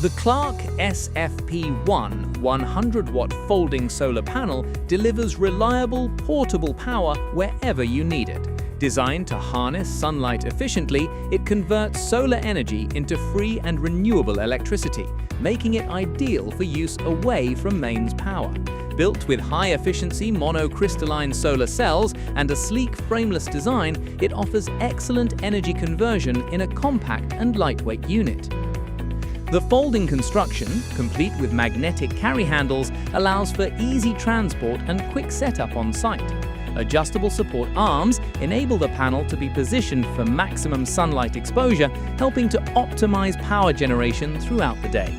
The Clarke SFP1 100-watt folding solar panel delivers reliable, portable power wherever you need it. Designed to harness sunlight efficiently, it converts solar energy into free and renewable electricity, making it ideal for use away from mains power. Built with high-efficiency monocrystalline solar cells and a sleek frameless design, it offers excellent energy conversion in a compact and lightweight unit. The folding construction, complete with magnetic carry handles, allows for easy transport and quick setup on site. Adjustable support arms enable the panel to be positioned for maximum sunlight exposure, helping to optimize power generation throughout the day.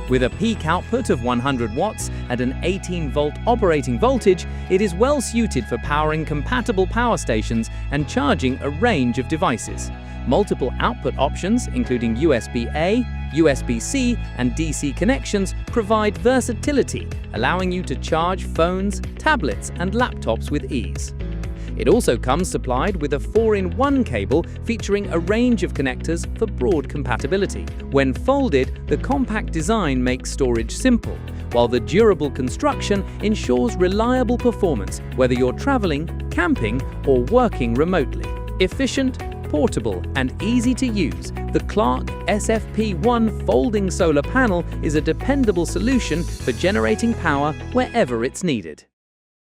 With a peak output of 100 watts and an 18-volt operating voltage, it is well suited for powering compatible power stations and charging a range of devices. Multiple output options, including USB-A, USB-C, and DC connections, provide versatility, allowing you to charge phones, tablets, and laptops with ease. It also comes supplied with a 4-in-1 cable featuring a range of connectors for broad compatibility. When folded, the compact design makes storage simple, while the durable construction ensures reliable performance whether you're traveling, camping, or working remotely. Efficient, portable, and easy to use, the Clarke SFP1 folding solar panel is a dependable solution for generating power wherever it's needed.